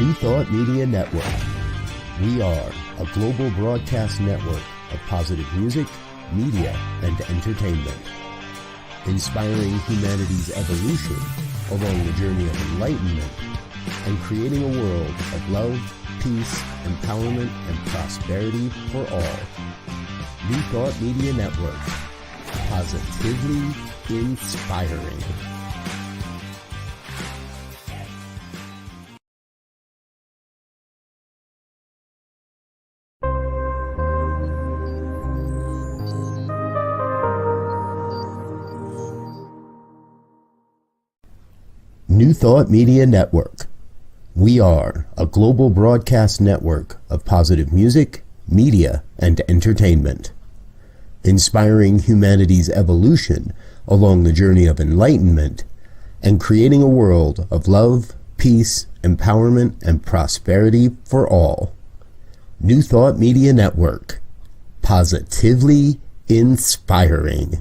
New Thought Media Network. We are a global broadcast network of positive music, media, and entertainment, inspiring humanity's evolution along the journey of enlightenment and creating a world of love, peace, empowerment, and prosperity for all. New Thought Media Network. Positively inspiring. New Thought Media Network. We are a global broadcast network of positive music, media, and entertainment, inspiring humanity's evolution along the journey of enlightenment and creating a world of love, peace, empowerment, and prosperity for all. New Thought Media Network. Positively inspiring.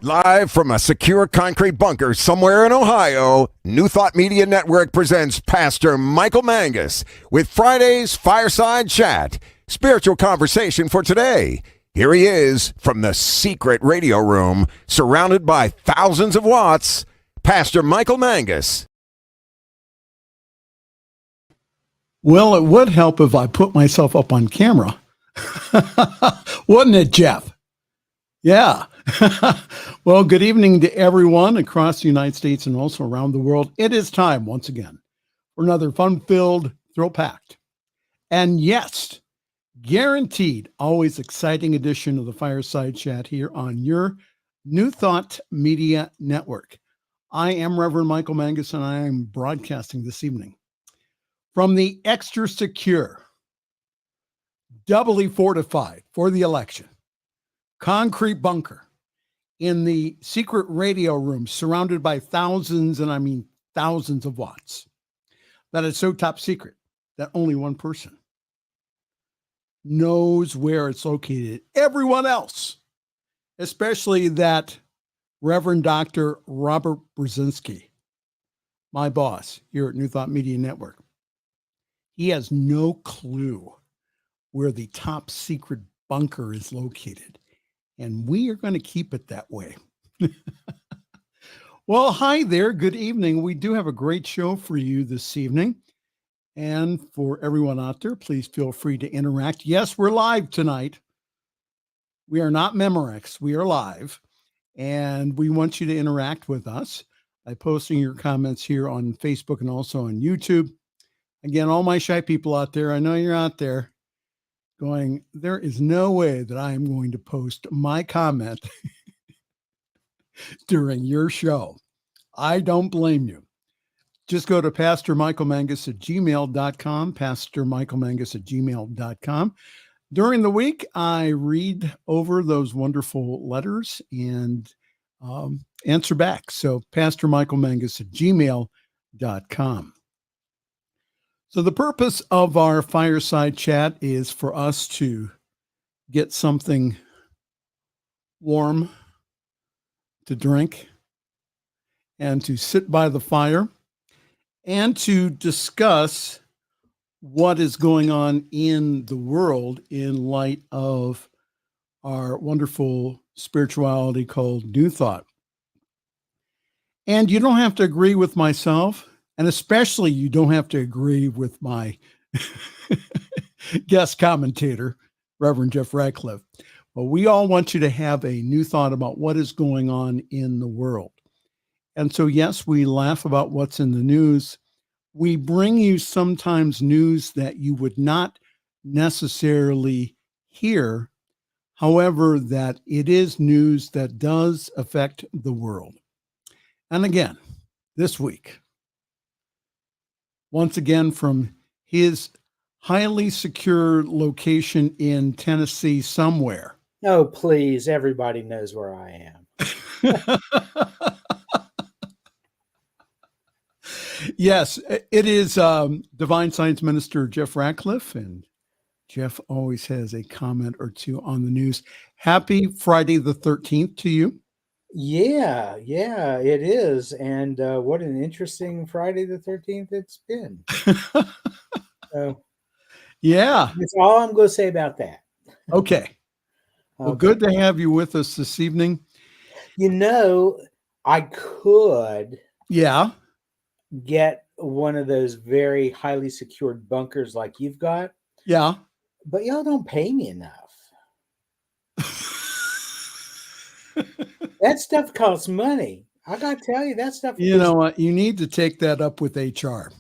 Live from a secure concrete bunker somewhere in Ohio, New Thought Media Network presents Pastor Michael Mangus with Friday's Fireside Chat, spiritual conversation for today. Here he is from the secret radio room, surrounded by thousands of watts, Pastor Michael Mangus. Well, it would help if I put myself up on camera. Wouldn't it, Jeff? Yeah. Well, good evening to everyone across the United States and also around the world. It is time once again for another fun-filled, thrill-packed, and yes, guaranteed, always exciting edition of the Fireside Chat here on your New Thought Media Network. I am Reverend Michael Mangus, and I am broadcasting this evening from the extra secure, doubly fortified for the election, concrete bunker in the secret radio room, surrounded by thousands, and I mean thousands of watts, that is so top secret that only one person knows where it's located. Everyone else, especially that Reverend Dr. Robert Brzezinski, my boss here at New Thought Media Network, he has no clue where the top secret bunker is located. And we are going to keep it that way. Well, hi there. Good evening. We do have a great show for you this evening. And for everyone out there, please feel free to interact. Yes, we're live tonight. We are not Memorex. We are live. And we want you to interact with us by posting your comments here on Facebook and also on YouTube. Again, all my shy people out there, I know you're out there going, there is no way that I am going to post my comment during your show. I don't blame you. Just go to pastormichaelmangus@gmail.com, pastormichaelmangus@gmail.com. During the week, I read over those wonderful letters and answer back. So pastormichaelmangus@gmail.com. So the purpose of our fireside chat is for us to get something warm to drink and to sit by the fire and to discuss what is going on in the world in light of our wonderful spirituality called New Thought. And you don't have to agree with myself. And especially you don't have to agree with my guest commentator, Reverend Jeff Radcliff. But we all want you to have a new thought about what is going on in the world. And so, yes, we laugh about what's in the news. We bring you sometimes news that you would not necessarily hear. However, that it is news that does affect the world. And again, this week, once again, from his highly secure location in Tennessee somewhere. Oh, please. Everybody knows where I am. Yes, it is Divine Science Minister Jeff Radcliff. And Jeff always has a comment or two on the news. Happy Friday the 13th to you. Yeah, it is. And what an interesting Friday the 13th it's been. So Yeah. that's all I'm going to say about that. Okay. Well, good to have you with us this evening. I could get one of those very highly secured bunkers like you've got. Yeah. But y'all don't pay me enough. That stuff costs money. I got to tell you, that stuff. You know what? You need to take that up with HR.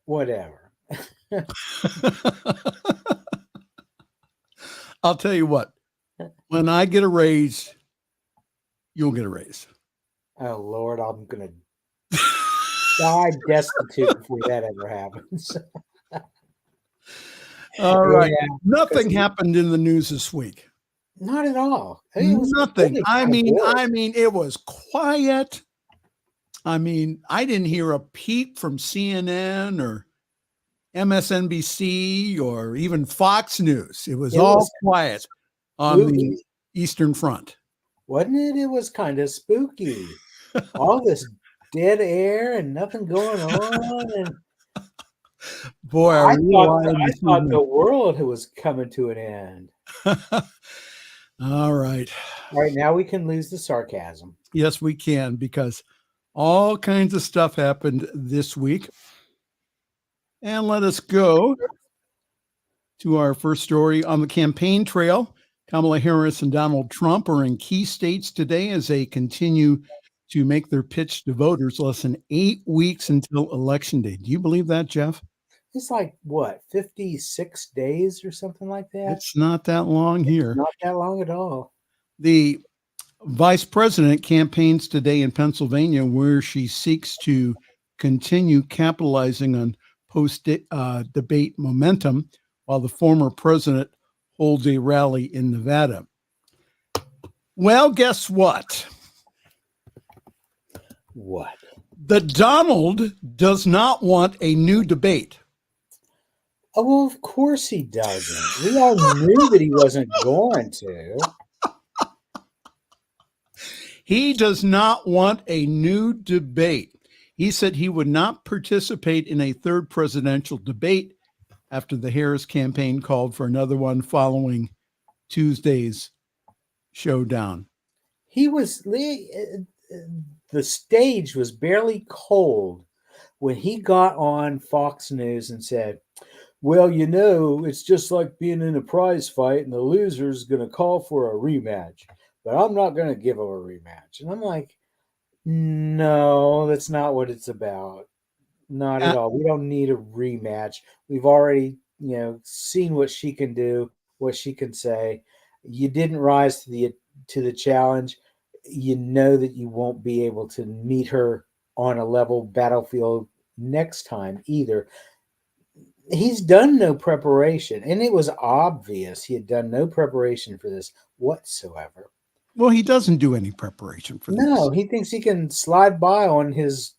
Whatever. I'll tell you what. When I get a raise, you'll get a raise. Oh, Lord, I'm going to die destitute before that ever happens. All right. Yeah, nothing happened in the news this week. Not at all. Nothing. Really I mean, it was quiet. I mean, I didn't hear a peep from CNN or MSNBC or even Fox News. It was all quiet on the Eastern Front. Wasn't it? It was kind of spooky. All this dead air and nothing going on. And boy, I thought the world was coming to an end. All right. All right, now we can lose the sarcasm. Yes, we can, because all kinds of stuff happened this week. And let us go to our first story on the campaign trail. Kamala Harris and Donald Trump are in key states today as they continue to make their pitch to voters less than 8 weeks until Election Day. Do you believe that, Jeff? It's like, what, 56 days or something like that? It's not that long here. Not that long at all. The vice president campaigns today in Pennsylvania, where she seeks to continue capitalizing on post-debate momentum, while the former president holds a rally in Nevada. Well, guess what? What? The Donald does not want a new debate. Oh, well, of course he doesn't. We all knew that he wasn't going to. He does not want a new debate. He said he would not participate in a third presidential debate after the Harris campaign called for another one following Tuesday's showdown. The stage was barely cold when he got on Fox News and said, well, it's just like being in a prize fight and the loser's going to call for a rematch, but I'm not going to give him a rematch. And I'm like, no, that's not what it's about. Not at all. We don't need a rematch. We've already, seen what she can do, what she can say. You didn't rise to the challenge. You know that you won't be able to meet her on a level battlefield next time either. He's done no preparation, and it was obvious he had done no preparation for this whatsoever. Well, he doesn't do any preparation for this. No, he thinks he can slide by on his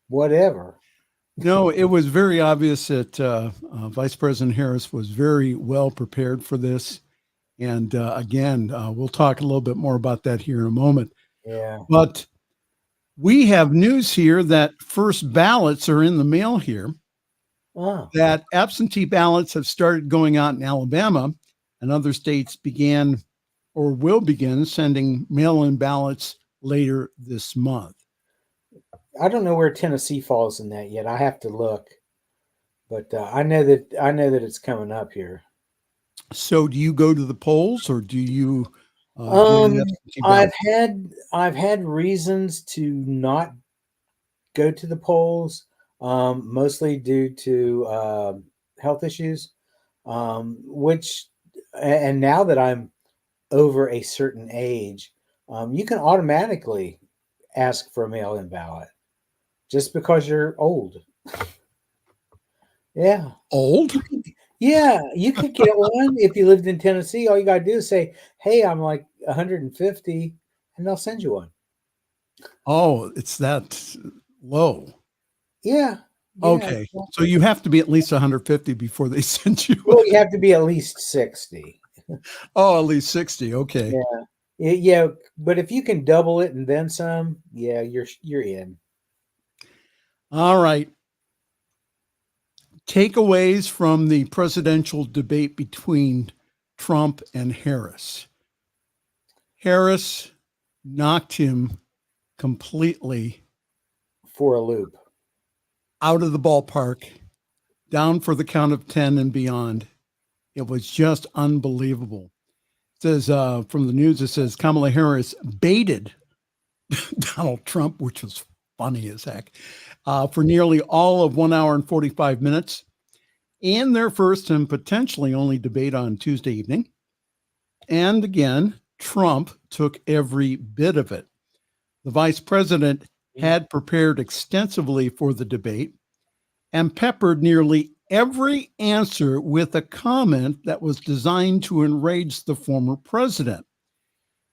whatever. No, it was very obvious that Vice President Harris was very well prepared for this. And again, we'll talk a little bit more about that here in a moment. Yeah. But we have news here that first ballots are in the mail here. Oh. That absentee ballots have started going out in Alabama, and other states began or will begin sending mail-in ballots later this month. I don't know where Tennessee falls in that yet. I have to look, but I know that it's coming up here. So, do you go to the polls, or do you? I've had reasons to not go to the polls, mostly due to health issues, and now that I'm over a certain age, you can automatically ask for a mail-in ballot just because you're old. Yeah. Old? Yeah, you could get one if you lived in Tennessee. All you got to do is say, hey, I'm like 150, and they'll send you one. Oh, it's that low. Yeah. Yeah, Okay. exactly. So you have to be at least 150 before they send you. Well, you have to be at least 60. Oh, at least 60. Okay. Yeah, but if you can double it and then some, yeah, you're in. All right. Takeaways from the presidential debate between Trump and Harris. Harris knocked him completely For a loop. out of the ballpark, down for the count of 10 and beyond. It was just unbelievable. It says from the news, it says Kamala Harris baited Donald Trump, which was funny as heck, for nearly all of 1 hour and 45 minutes in their first and potentially only debate on Tuesday evening. And again, Trump took every bit of it. The vice president had prepared extensively for the debate and peppered nearly every answer with a comment that was designed to enrage the former president.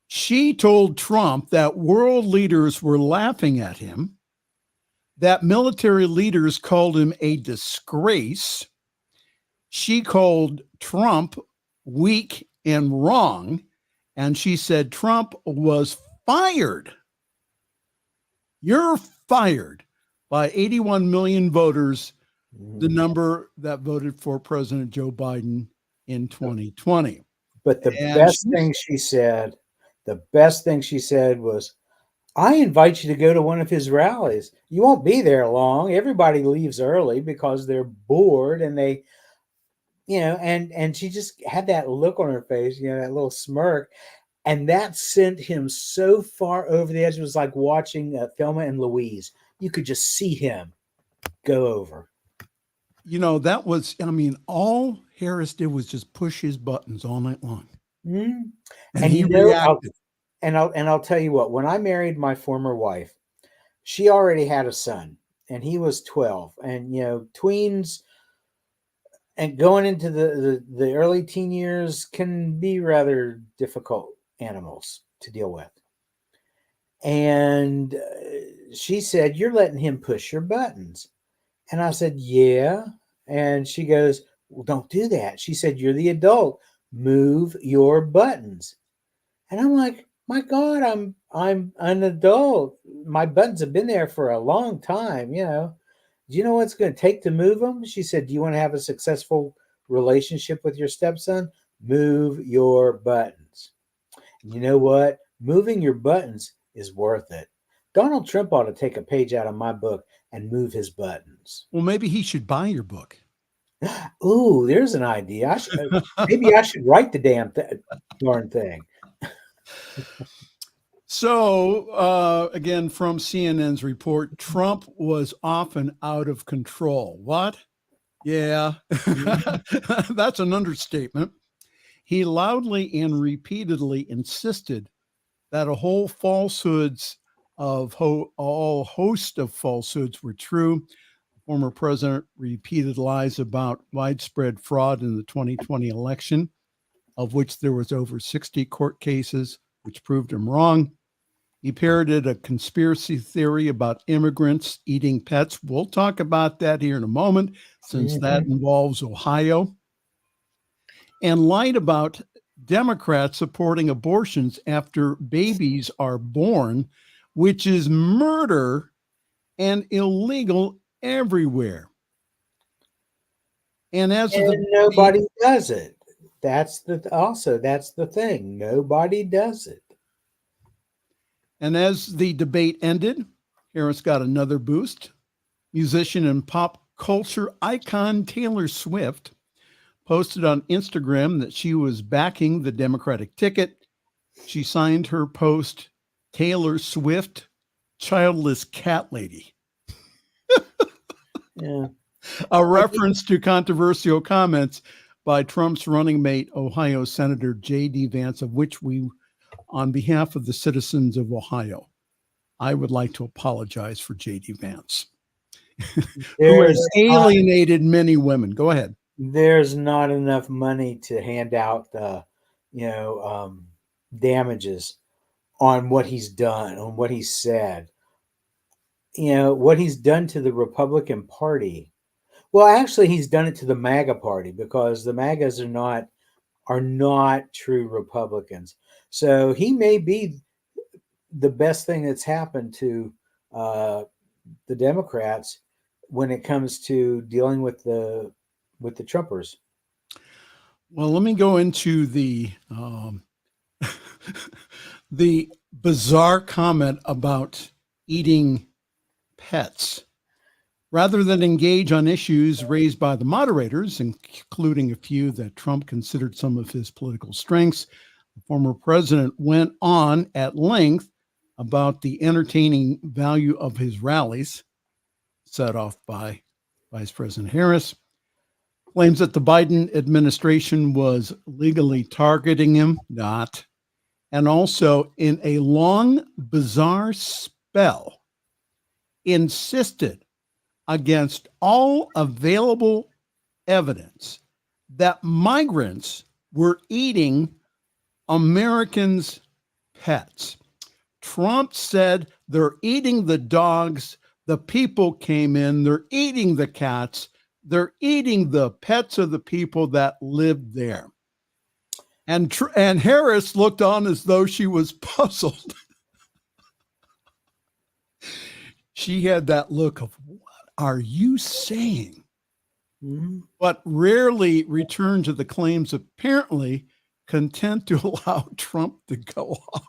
She told Trump that world leaders were laughing at him, that military leaders called him a disgrace. She called Trump weak and wrong, and she said Trump was fired. You're fired by 81 million voters, the number that voted for President Joe Biden in 2020. But the best thing she said was, I invite you to go to one of his rallies. You won't be there long. Everybody leaves early because they're bored and they, and she just had that look on her face, that little smirk. And that sent him so far over the edge. It was like watching Thelma and Louise. You could just see him go over. That was, all Harris did was just push his buttons all night long. Mm-hmm. And he reacted. I'll tell you what, when I married my former wife, she already had a son and he was 12. And, tweens and going into the early teen years can be rather difficult animals to deal with. And she said, you're letting him push your buttons. And I said, yeah. And she goes, well, don't do that. She said, you're the adult. Move your buttons. And I'm like, my God, I'm an adult. My buttons have been there for a long time. Do you know what it's going to take to move them? She said, do you want to have a successful relationship with your stepson? Move your buttons. And you know what? Moving your buttons is worth it. Donald Trump ought to take a page out of my book and move his buttons. Well, maybe he should buy your book. Ooh, there's an idea. Maybe I should write the darn thing. So, again, from CNN's report, Trump was often out of control. What? Yeah, that's an understatement. He loudly and repeatedly insisted that a whole host of falsehoods were true. Former president repeated lies about widespread fraud in the 2020 election, of which there was over 60 court cases, which proved him wrong. He parroted a conspiracy theory about immigrants eating pets. We'll talk about that here in a moment, since that involves Ohio. And lied about Democrats supporting abortions after babies are born, which is murder and illegal everywhere. And nobody does it. That's the thing. Nobody does it. And as the debate ended, Harris got another boost. Musician and pop culture icon Taylor Swift posted on Instagram that she was backing the Democratic ticket. She signed her post, Taylor Swift, Childless Cat Lady. Yeah. A reference to controversial comments by Trump's running mate, Ohio Senator J.D. Vance, of which we, on behalf of the citizens of Ohio, I would like to apologize for J.D. Vance, who has alienated many women. Go ahead. There's not enough money to hand out damages on what he's done, on what he said. what he's done to the Republican Party. Well, actually, he's done it to the MAGA Party, because the MAGAs are not true Republicans. So he may be the best thing that's happened to the Democrats when it comes to dealing with the Trumpers. Well, let me go into the the bizarre comment about eating pets. Rather than engage on issues raised by the moderators, including a few that Trump considered some of his political strengths, the former president went on at length about the entertaining value of his rallies, set off by Vice President Harris. Claims that the Biden administration was legally targeting him, not. And also, in a long, bizarre spell, insisted against all available evidence that migrants were eating Americans' pets. Trump said they're eating the dogs. The people came in. They're eating the cats. They're eating the pets of the people that lived there. And Harris looked on as though she was puzzled. She had that look of, what are you saying? Mm-hmm. But rarely returned to the claims, apparently content to allow Trump to go off.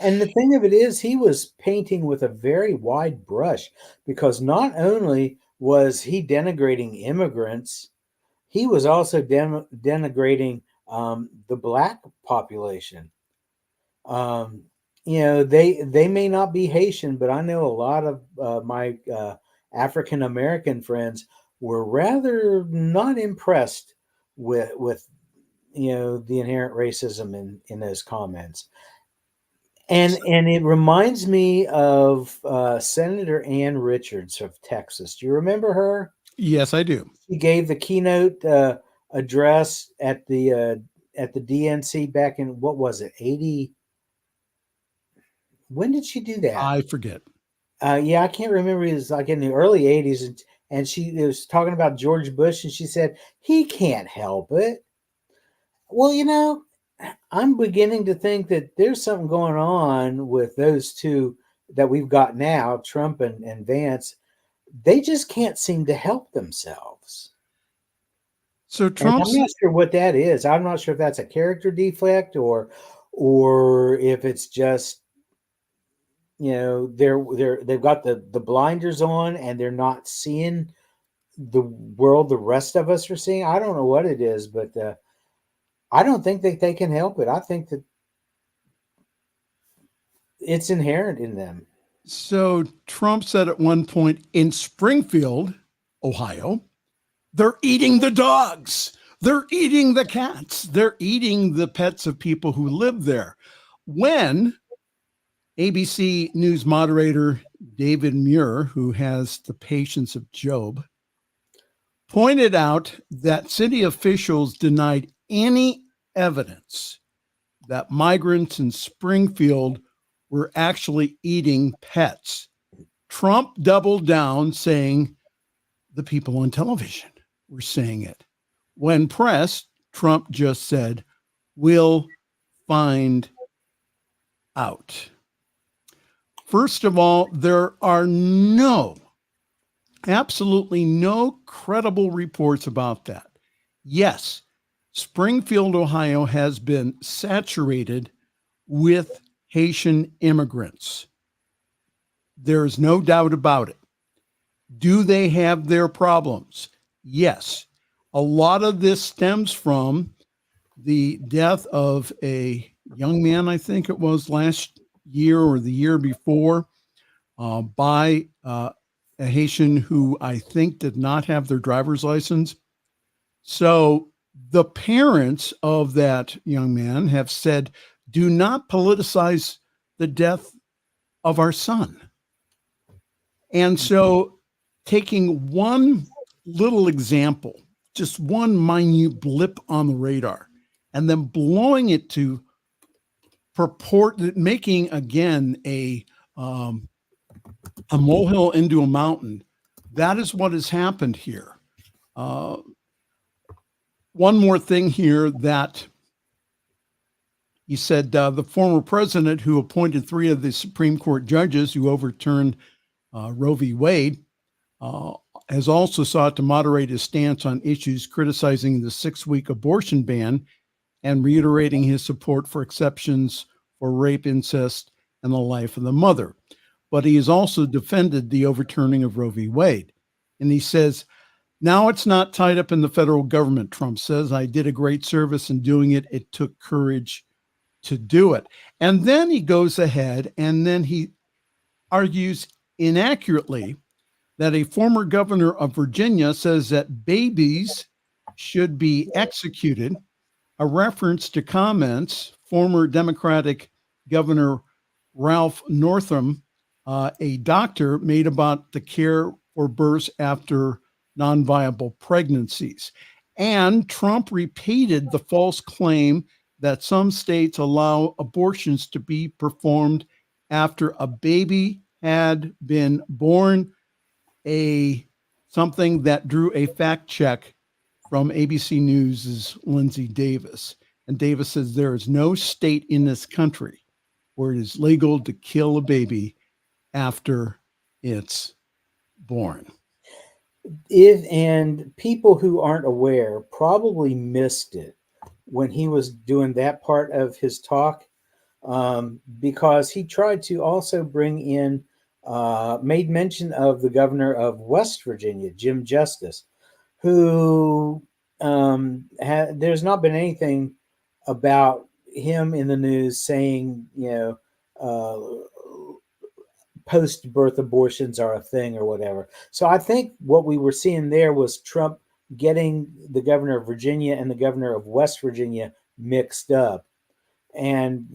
And the thing of it is, he was painting with a very wide brush, because not only was he denigrating immigrants, he was also denigrating the Black population. They may not be Haitian, but I know a lot of my African American friends were rather not impressed with the inherent racism in those comments. And it reminds me of Senator Ann Richards of Texas. Do you remember her? Yes, I do. She gave the keynote address at the DNC back in, what was it, 80? When did she do that? I forget. Yeah, I can't remember. It was like in the early 80s, and she was talking about George Bush, and she said, he can't help it. Well, I'm beginning to think that there's something going on with those two that we've got now, Trump and Vance. They just can't seem to help themselves. So Trump, I'm not sure what that is. I'm not sure if that's a character defect or if it's just, they've got the blinders on and they're not seeing the world the rest of us are seeing. I don't know what it is, but I don't think that they can help it. I think that it's inherent in them. So Trump said at one point in Springfield, Ohio, they're eating the dogs. They're eating the cats. They're eating the pets of people who live there. When ABC News moderator David Muir, who has the patience of Job, pointed out that city officials denied any evidence that migrants in Springfield were actually eating pets, Trump doubled down, saying the people on television were saying it. When pressed, Trump just said, we'll find out. First of all, there are absolutely no credible reports about that. Yes, Springfield, Ohio has been saturated with Haitian immigrants. There's no doubt about it. Do they have their problems? Yes. A lot of this stems from the death of a young man, I think it was last year or the year before, by a Haitian who I think did not have their driver's license. So the parents of that young man have said, do not politicize the death of our son. And so taking one little example, just one minute blip on the radar, and then blowing it to making again a a molehill into a mountain. That is what has happened here. One more thing here that he said, the former president who appointed 3 of the Supreme Court judges who overturned Roe v. Wade has also sought to moderate his stance on issues criticizing the 6-week abortion ban and reiterating his support for exceptions for rape, incest, and the life of the mother. But he has also defended the overturning of Roe v. Wade. And he says, now it's not tied up in the federal government, Trump says. I did a great service in doing it. It took courage to do it. And then he goes ahead and then he argues inaccurately that a former governor of Virginia says that babies should be executed, a reference to comments former Democratic Governor Ralph Northam, a doctor, made about the care for births after non-viable pregnancies. And Trump repeated the false claim that some states allow abortions to be performed after a baby had been born, something that drew a fact check from ABC News' Lindsay Davis. And Davis says there is no state in this country where it is legal to kill a baby after it's born. And people who aren't aware probably missed it when he was doing that part of his talk, because he tried to also bring in, made mention of the governor of West Virginia, Jim Justice, who there's not been anything about him in the news saying, post-birth abortions are a thing or whatever. So I think what we were seeing there was Trump getting the governor of Virginia and the governor of West Virginia mixed up. And,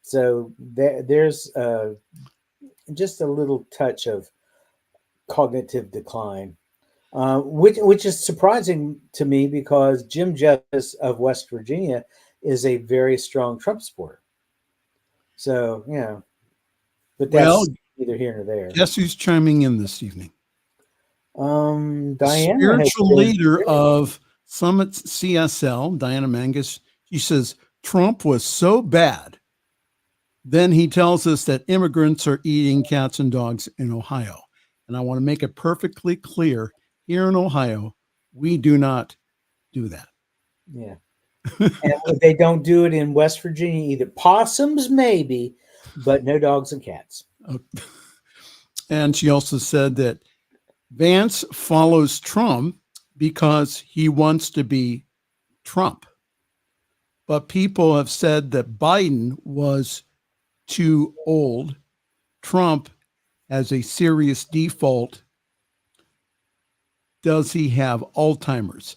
so there's just a little touch of cognitive decline, which is surprising to me because Jim Justice of West Virginia is a very strong Trump supporter. So, but that's neither here nor there. Guess who's chiming in this evening? Diana, spiritual leader of Summit CSL, Diana Mangus. She says Trump was so bad. Then he tells us that immigrants are eating cats and dogs in Ohio. And I want to make it perfectly clear, here in Ohio, we do not do that. Yeah. And they don't do it in West Virginia either. Possums, maybe, but no dogs and cats. And she also said that Vance follows Trump because he wants to be Trump. But people have said that Biden was too old. Trump has a serious default. Does he have Alzheimer's?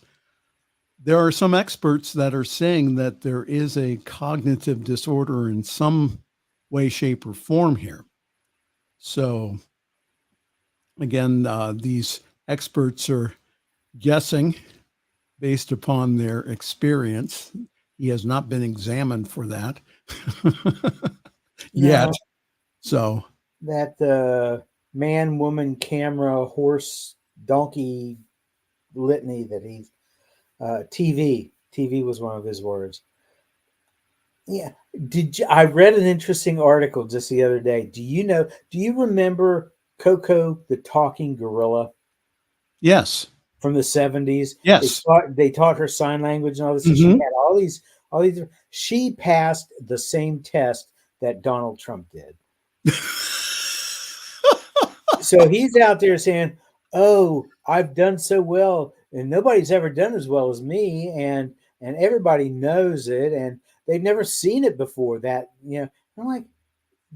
There are some experts that are saying that there is a cognitive disorder in some way, shape, or form here. So, again, these experts are guessing based upon their experience. He has not been examined for that yet. No. So that man, woman, camera, horse, donkey litany that he's TV was one of his words. Yeah. I read an interesting article just the other day. Do you remember Coco the talking gorilla? Yes. From the 70s. Yes. They taught her sign language and all this. Mm-hmm. She had all these. She passed the same test that Donald Trump did. So he's out there saying, "Oh, I've done so well, and nobody's ever done as well as me, and everybody knows it, and they've never seen it before." That I'm like,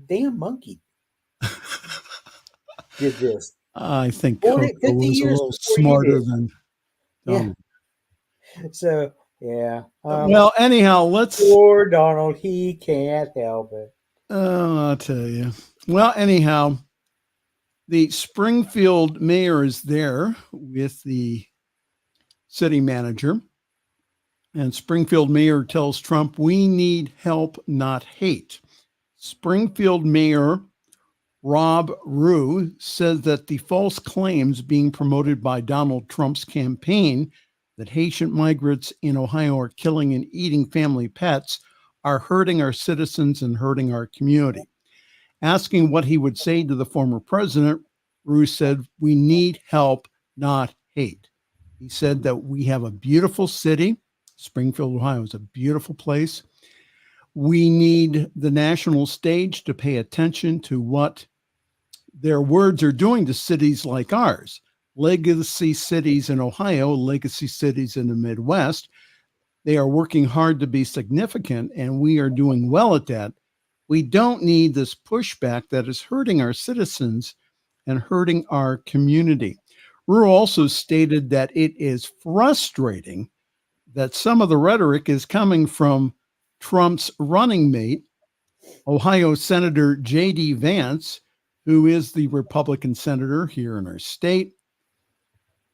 damn monkey did this. I think Coco was a little smarter than Donald. Yeah. So yeah. Well, anyhow, poor Donald. He can't help it. Oh, I'll tell you. Well, anyhow, the Springfield mayor is there with the city manager. And Springfield mayor tells Trump, "We need help, not hate." Springfield mayor Rob Rue says that the false claims being promoted by Donald Trump's campaign that Haitian migrants in Ohio are killing and eating family pets are hurting our citizens and hurting our community. Asking what he would say to the former president, Rue said, "We need help, not hate." He said that we have a beautiful city. Springfield, Ohio is a beautiful place. We need the national stage to pay attention to what their words are doing to cities like ours. Legacy cities in Ohio, legacy cities in the Midwest. They are working hard to be significant, and we are doing well at that. We don't need this pushback that is hurting our citizens and hurting our community. Rue also stated that it is frustrating that some of the rhetoric is coming from Trump's running mate, Ohio Senator J.D. Vance, who is the Republican senator here in our state.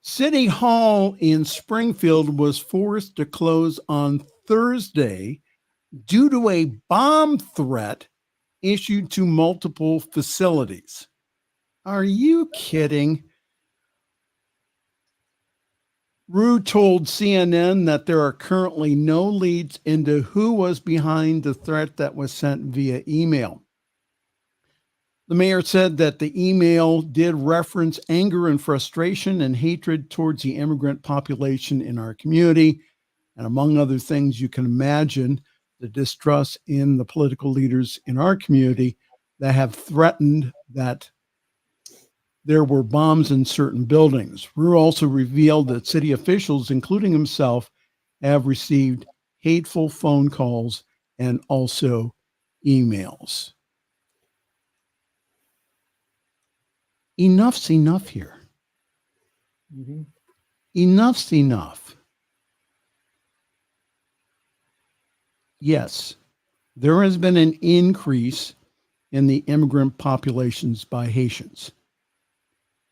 City Hall in Springfield was forced to close on Thursday due to a bomb threat issued to multiple facilities. Are you kidding? Rue told CNN that there are currently no leads into who was behind the threat that was sent via email. The mayor said that the email did reference anger and frustration and hatred towards the immigrant population in our community. And among other things, you can imagine the distrust in the political leaders in our community that have threatened that there were bombs in certain buildings. Rue also revealed that city officials, including himself, have received hateful phone calls and also emails. Enough's enough here. Mm-hmm. Enough's enough. Yes, there has been an increase in the immigrant populations by Haitians.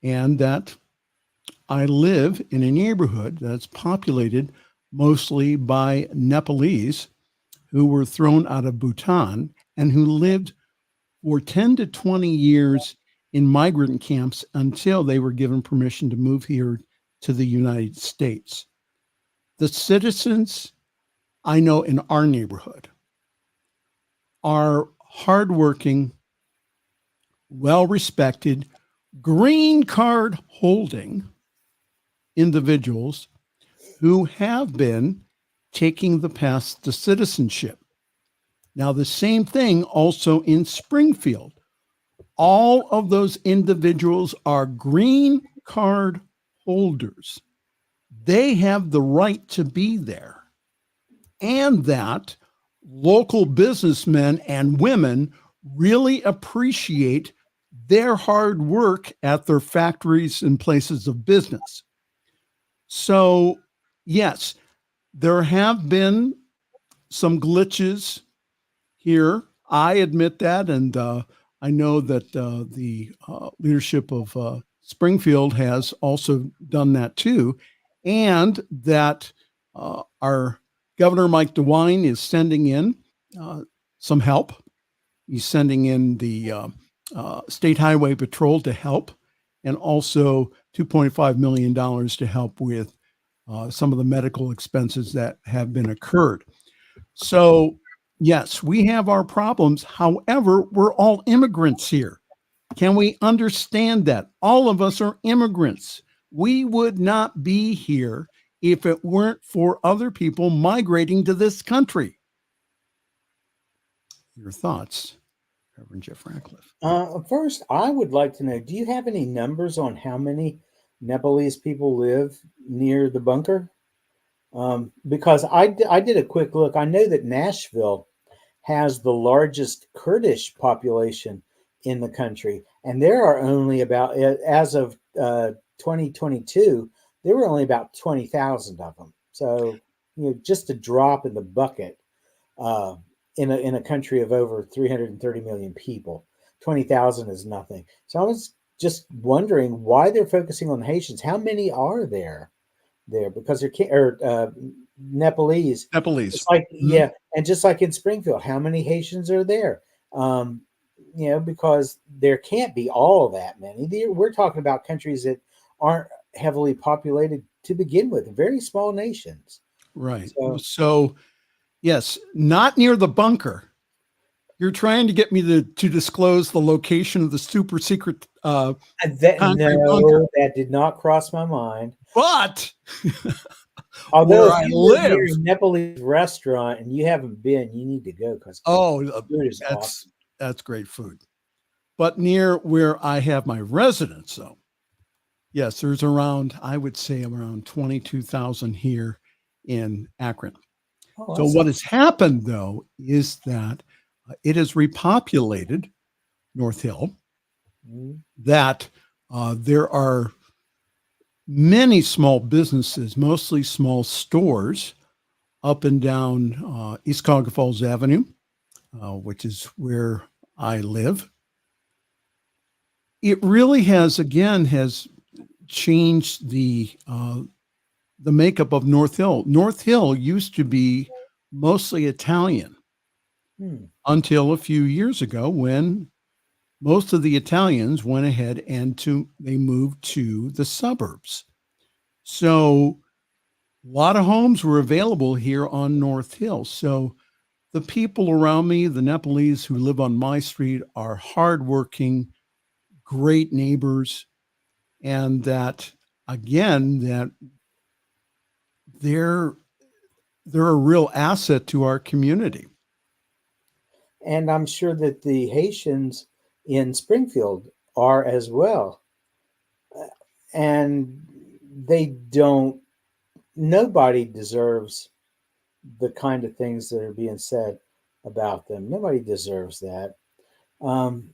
And that I live in a neighborhood that's populated mostly by Nepalese who were thrown out of Bhutan and who lived for 10 to 20 years in migrant camps until they were given permission to move here to the United States. The citizens I know in our neighborhood are hardworking, well-respected, green card holding individuals who have been taking the path to citizenship. Now, the same thing also in Springfield. All of those individuals are green card holders. They have the right to be there. And that local businessmen and women really appreciate their hard work at their factories and places of business. So, yes, there have been some glitches here. I admit that, and I know that the leadership of Springfield has also done that too, and that our Governor Mike DeWine is sending in some help. He's sending in the State Highway Patrol to help, and also $2.5 million to help with some of the medical expenses that have been occurred. So, yes, we have our problems. However, we're all immigrants here. Can we understand that? All of us are immigrants. We would not be here if it weren't for other people migrating to this country. Your thoughts, Reverend Jeff Radcliff? First, I would like to know, do you have any numbers on how many Nepalese people live near the bunker? Because I did a quick look. I know that Nashville has the largest Kurdish population in the country. And there are only about, as of 2022, there were only about 20,000 of them. So, just a drop in the bucket in a country of over 330 million people. 20,000 is nothing. So I was just wondering why they're focusing on the Haitians. How many are there? Because they're Nepalese. Nepalese. Yeah, and just like in Springfield, how many Haitians are there? because there can't be all that many. We're talking about countries that aren't heavily populated to begin with, very small nations. Right. So yes, not near the bunker. You're trying to get me to disclose the location of the super secret No, bunker. that did not cross my mind. But although where I if you live, near a Nepalese restaurant and you haven't been, you need to go because food is awesome. That's great food. But near where I have my residence, though, yes, there's I would say around 22,000 here in Akron. So what has happened, though, is that it has repopulated North Hill, that there are many small businesses, mostly small stores, up and down East Cuyahoga Falls Avenue, which is where I live. It really has changed the makeup of North Hill. North Hill used to be mostly Italian until a few years ago, when most of the Italians went ahead and they moved to the suburbs. So a lot of homes were available here on North Hill. So the people around me, the Nepalese who live on my street, are hardworking, great neighbors, and that they're a real asset to our community. And I'm sure that the Haitians in Springfield are as well. And nobody deserves the kind of things that are being said about them. Nobody deserves that. I'm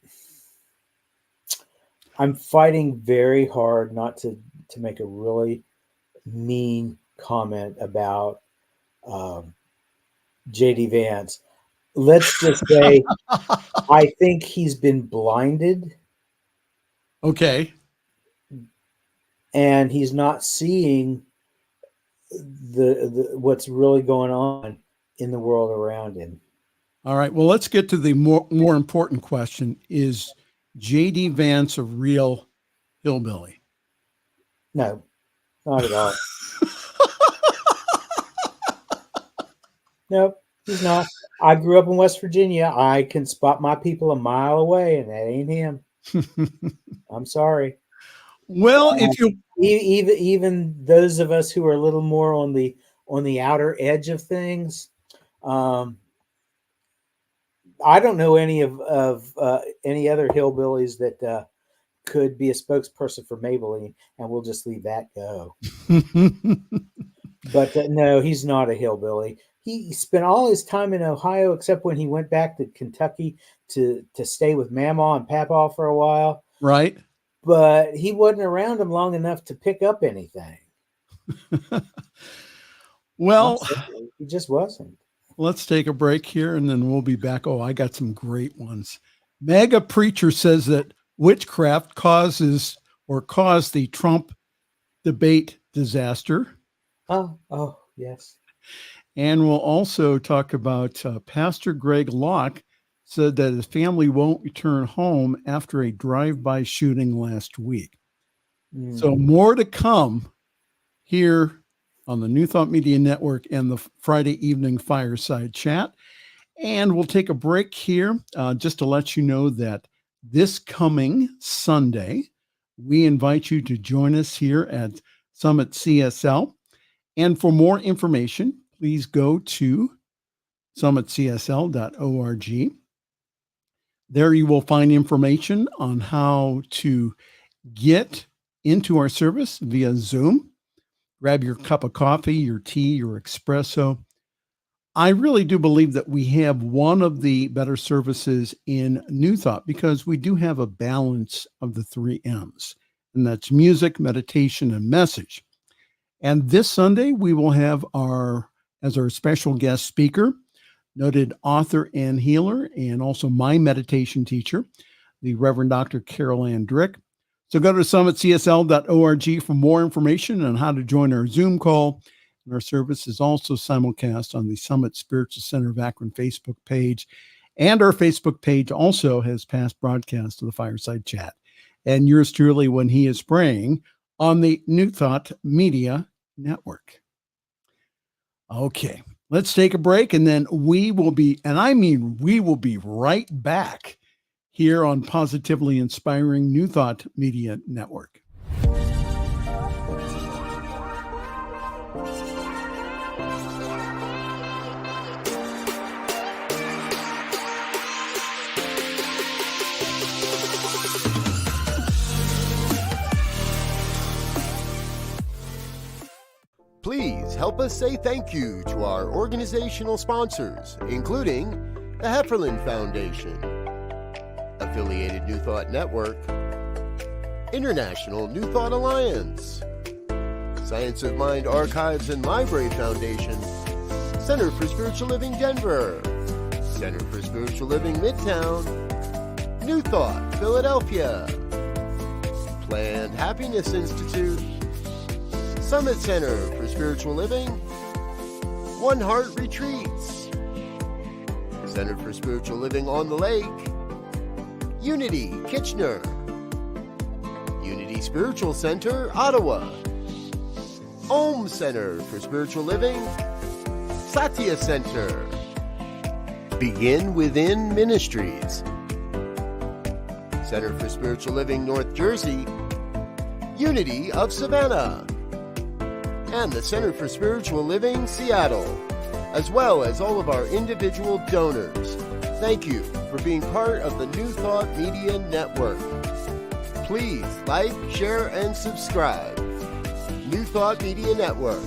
fighting very hard not to make a really mean comment about J.D. Vance. Let's just say I think he's been blinded. Okay. And he's not seeing the what's really going on in the world around him. All right. Well, let's get to the more important question. Is J.D. Vance a real hillbilly? No, not at all. Nope, he's not. I grew up in West Virginia. I can spot my people a mile away, and that ain't him. I'm sorry. Well, if you even those of us who are a little more on the outer edge of things, I don't know any of any other hillbillies that could be a spokesperson for Maybelline, and we'll just leave that go. But no, he's not a hillbilly. He spent all his time in Ohio, except when he went back to Kentucky to stay with Mama and Papa for a while. Right. But he wasn't around them long enough to pick up anything. Well, he just wasn't. Let's take a break here and then we'll be back. Oh, I got some great ones. Mega Preacher says that witchcraft caused the Trump debate disaster. Oh, yes. And we'll also talk about Pastor Greg Locke said that his family won't return home after a drive-by shooting last week. So more to come here on the New Thought Media Network and the Friday evening Fireside Chat. And we'll take a break here just to let you know that this coming Sunday, we invite you to join us here at Summit CSL. And for more information, please go to summitcsl.org. There you will find information on how to get into our service via Zoom. Grab your cup of coffee, your tea, your espresso. I really do believe that we have one of the better services in New Thought because we do have a balance of the 3 M's, and that's music, meditation, and message. And this Sunday, we will have as our special guest speaker, noted author and healer, and also my meditation teacher, the Reverend Dr. Carol Ann Drick. So go to summitcsl.org for more information on how to join our Zoom call. And our service is also simulcast on the Summit Spiritual Center of Akron Facebook page And our Facebook page also has past broadcasts of the Fireside Chat. And yours truly, when he is praying, on the New Thought Media Network. Okay, let's take a break, and then we will be, and I mean we will be right back here on Positively Inspiring New Thought Media Network. Please help us say thank you to our organizational sponsors, including the Hefferland Foundation, Affiliated New Thought Network, International New Thought Alliance, Science of Mind Archives and Library Foundation, Center for Spiritual Living Denver, Center for Spiritual Living Midtown, New Thought Philadelphia, Planned Happiness Institute, Summit Center for Spiritual Living, One Heart Retreats, Center for Spiritual Living on the Lake, Unity Kitchener, Unity Spiritual Center Ottawa, Om Center for Spiritual Living, Satya Center, Begin Within Ministries, Center for Spiritual Living North Jersey, Unity of Savannah, and the Center for Spiritual Living Seattle, as well as all of our individual donors. Thank you for being part of the New Thought Media Network. Please like, share, and subscribe. New Thought Media Network,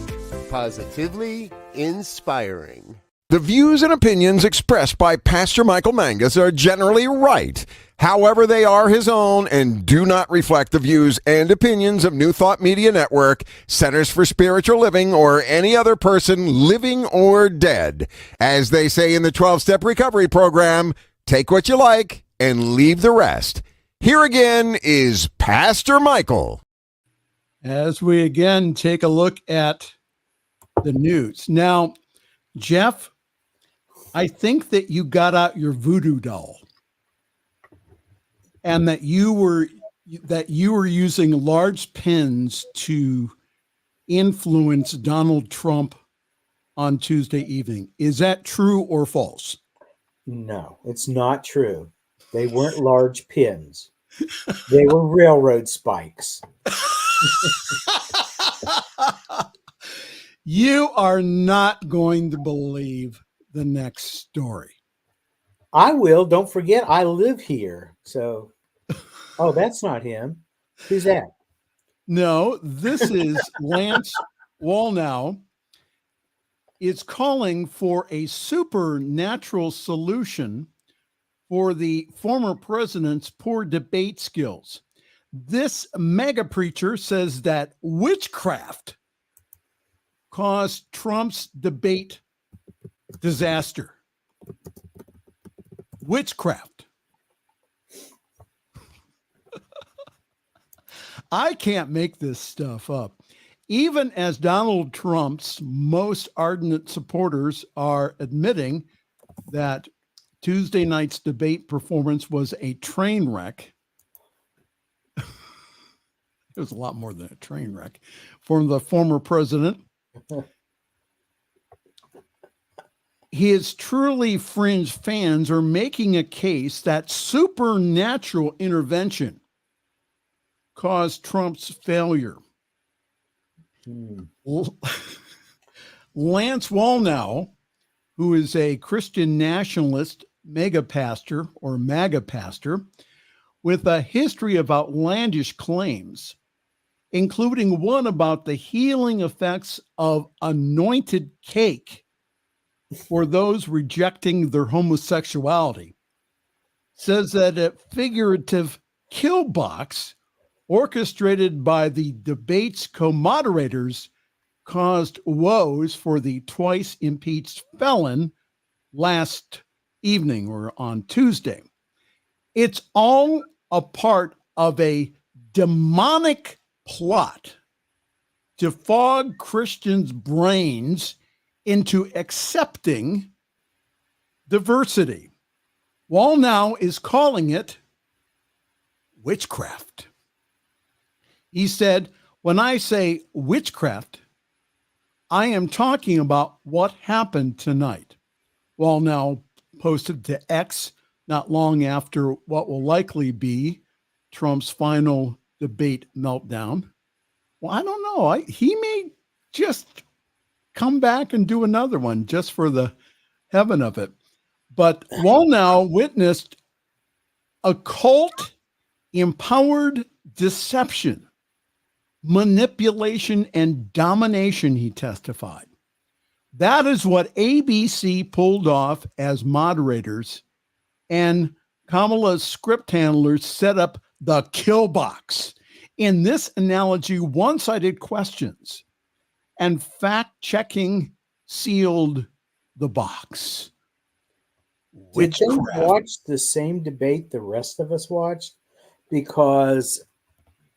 positively inspiring. The views and opinions expressed by Pastor Michael Mangus are generally right. However, they are his own and do not reflect the views and opinions of New Thought Media Network, Centers for Spiritual Living, or any other person living or dead. As they say in the 12-Step Recovery Program, take what you like and leave the rest. Here again is Pastor Michael. As we again take a look at the news. Now, Jeff, I think that you got out your voodoo doll and that you were using large pens to influence Donald Trump on Tuesday evening. Is that true or false? No, it's not true. They weren't large pins. They were railroad spikes. You are not going to believe the next story. I will. Don't forget, I live here. So, oh, that's not him. Who's that? No, this is Lance Wallnau. Is calling for a supernatural solution for the former president's poor debate skills. This mega preacher says that witchcraft caused Trump's debate disaster. Witchcraft. I can't make this stuff up. Even as Donald Trump's most ardent supporters are admitting that Tuesday night's debate performance was a train wreck. It was a lot more than a train wreck for the former president. His truly fringe fans are making a case that supernatural intervention caused Trump's failure. Lance Wallnau, who is a Christian nationalist mega pastor or MAGA pastor with a history of outlandish claims, including one about the healing effects of anointed cake for those rejecting their homosexuality, says that a figurative kill box orchestrated by the debate's co-moderators caused woes for the twice impeached felon last evening or on Tuesday. It's all a part of a demonic plot to fog Christians' brains into accepting diversity. Wallnow is calling it witchcraft. He said, when I say witchcraft, I am talking about what happened tonight. Wallnow posted to X not long after what will likely be Trump's final debate meltdown. Well, I don't know. He may just come back and do another one just for the heaven of it. But Wallnow witnessed occult empowered deception, manipulation, and domination, he testified. That is what ABC pulled off as moderators, and Kamala's script handlers set up the kill box. In this analogy, one-sided questions and fact-checking sealed the box. Did they watch the same debate the rest of us watched? Because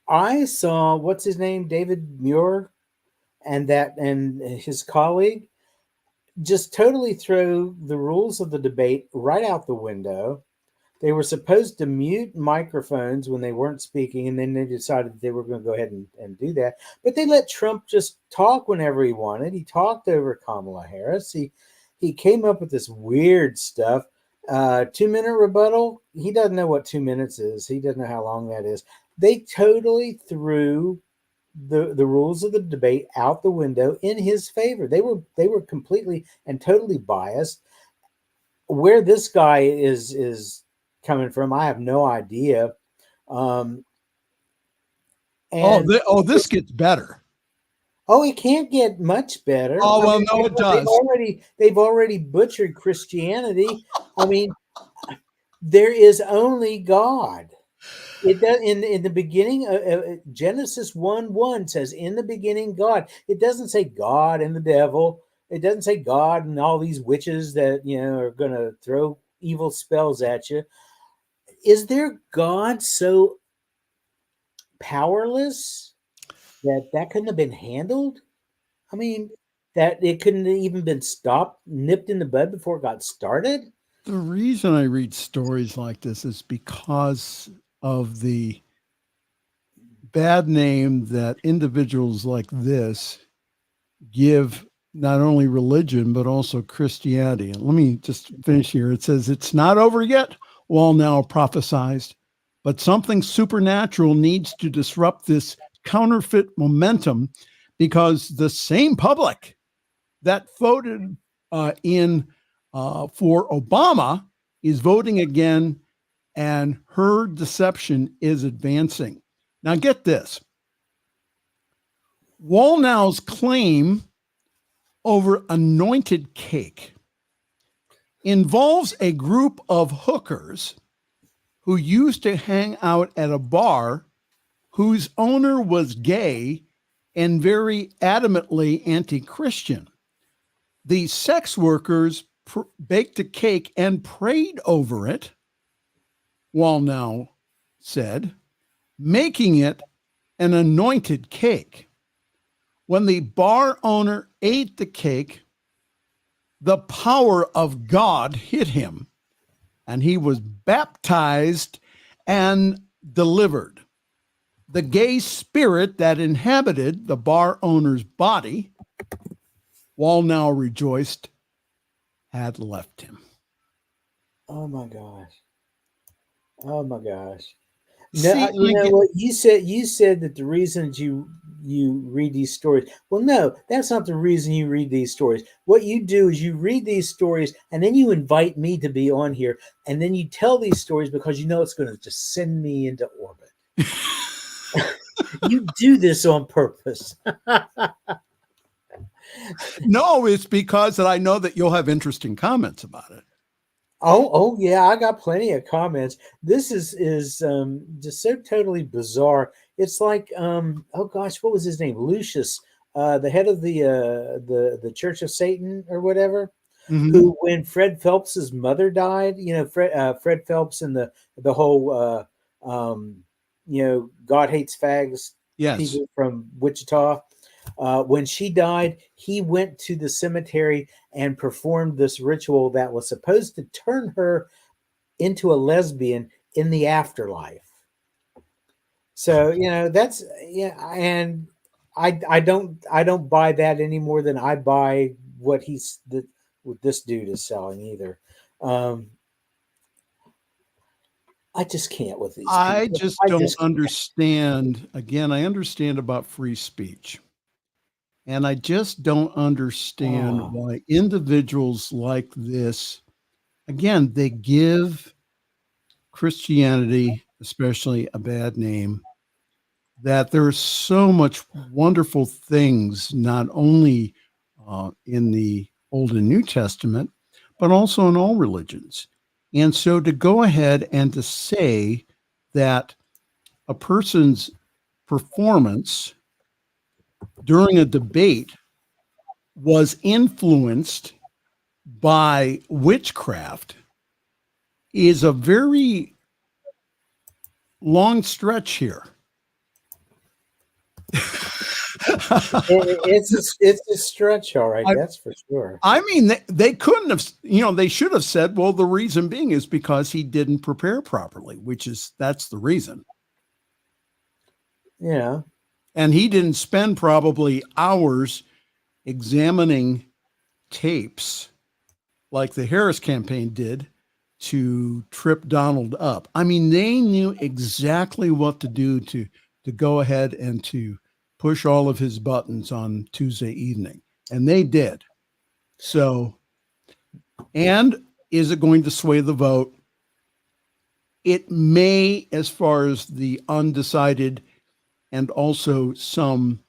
I saw, what's his name, David Muir, and his colleague just totally throw the rules of the debate right out the window. They were supposed to mute microphones when they weren't speaking, and then they decided they were going to go ahead and do that. But they let Trump just talk whenever he wanted. He talked over Kamala Harris. He came up with this weird stuff. 2-minute rebuttal. He doesn't know what 2 minutes is. He doesn't know how long that is. They totally threw the rules of the debate out the window in his favor. They were completely and totally biased. Where this guy is coming from, I have no idea. This gets better. Oh, it can't get much better. Oh, well, no, it does. They've already butchered Christianity. I mean, there is only God. It does in the beginning. Genesis 1:1 says, "In the beginning, God." It doesn't say God and the devil. It doesn't say God and all these witches that are going to throw evil spells at you. Is there God so powerless that couldn't have been handled? I mean, that it couldn't have even been nipped in the bud before it got started? The reason I read stories like this is because of the bad name that individuals like this give not only religion, but also Christianity. And let me just finish here. It says, it's not over yet, Wallnow prophesied, but something supernatural needs to disrupt this counterfeit momentum, because the same public that voted for Obama is voting again, and her deception is advancing. Now get this. Wallnow's claim over anointed cake involves a group of hookers who used to hang out at a bar whose owner was gay and very adamantly anti-Christian. The sex workers baked a cake and prayed over it, Wallnow said, making it an anointed cake. When the bar owner ate the cake, the power of God hit him, and he was baptized and delivered. The gay spirit that inhabited the bar owner's body, Wallnow rejoiced, had left him. Oh my gosh. Oh my gosh. No, what you said that the reason you read these stories. Well, no, that's not the reason you read these stories. What you do is you read these stories and then you invite me to be on here, and then you tell these stories because you know it's going to just send me into orbit. You do this on purpose. No, it's because that I know that you'll have interesting comments about it. Oh yeah, I got plenty of comments. This is just so totally bizarre. It's like oh gosh, what was his name? Lucius, the head of the Church of Satan or whatever. Mm-hmm. Who, when Fred Phelps's mother died, Fred Phelps and the whole God hates fags, yes, people from Wichita. When she died, he went to the cemetery and performed this ritual that was supposed to turn her into a lesbian in the afterlife. So, that's, and I don't buy that any more than I buy what what this dude is selling either. I just can't with these people. I just don't understand. Again, I understand about free speech. And I just don't understand why individuals like this, again, they give Christianity, especially, a bad name, that there are so much wonderful things, not only in the Old and New Testament, but also in all religions. And so to go ahead and to say that a person's performance during a debate was influenced by witchcraft is a very long stretch here. It's a stretch, all right. That's for sure. I mean, they couldn't have, they should have said, well, the reason being is because he didn't prepare properly, that's the reason. Yeah. And he didn't spend probably hours examining tapes like the Harris campaign did to trip Donald up. I mean, they knew exactly what to do to go ahead and to push all of his buttons on Tuesday evening. And they did. So, and is it going to sway the vote? It may, as far as the undecided and also some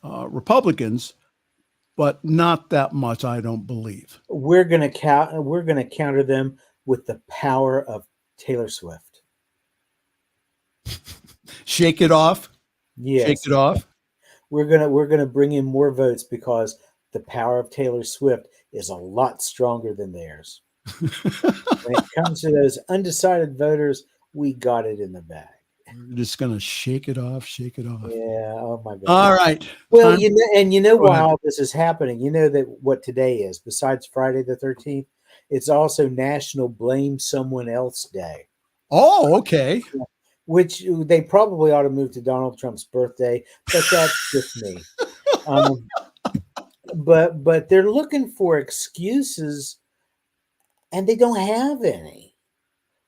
Republicans, but not that much, I don't believe. We're going to counter them with the power of Taylor Swift. Shake it off. Yes. Shake it off. We're gonna bring in more votes because the power of Taylor Swift is a lot stronger than theirs. When it comes to those undecided voters, we got it in the bag. We're just gonna shake it off. Yeah. Oh my God. All right. Well, why all this is happening. You know that what today is, besides Friday the 13th, it's also National Blame Someone Else Day. Oh, okay. Which they probably ought to move to Donald Trump's birthday, but that's just me. But they're looking for excuses, and they don't have any.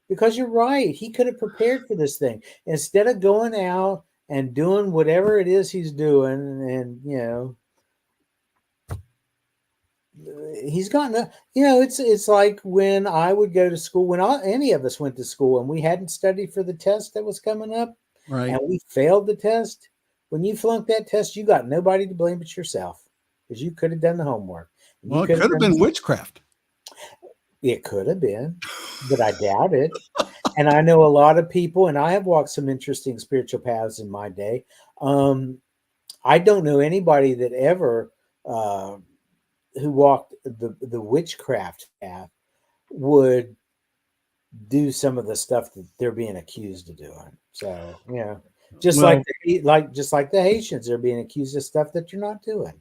Because you're right, he could have prepared for this thing instead of going out and doing whatever it is he's doing, and he's gotten it's like when I would go to school, when any of us went to school and we hadn't studied for the test that was coming up, right, and we failed the test. When you flunked that test, you got nobody to blame but yourself, because you could have done the homework. Well, it could have been witchcraft. It could have been, but I doubt it. And I know a lot of people, and I have walked some interesting spiritual paths in my day. I don't know anybody that ever who walked the witchcraft path would do some of the stuff that they're being accused of doing. So, just like the Haitians are being accused of stuff that you're not doing.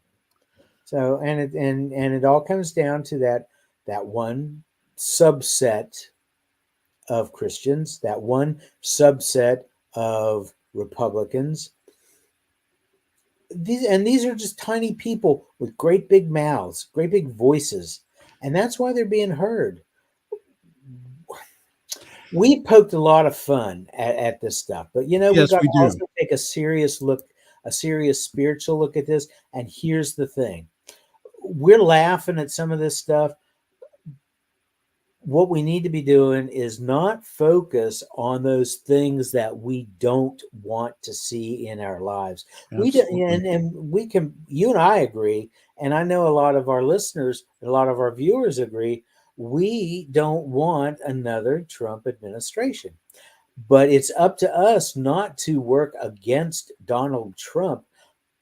So, and it all comes down to that one subset of Christians, that one subset of Republicans. These are just tiny people with great big mouths, great big voices, and that's why they're being heard. We poked a lot of fun at this stuff, but yes, we got to also take a serious spiritual look at this. And here's the thing: we're laughing at some of this stuff. What we need to be doing is not focus on those things that we don't want to see in our lives. We can, you and I agree, and I know a lot of our listeners, a lot of our viewers agree, we don't want another Trump administration. But it's up to us not to work against Donald Trump.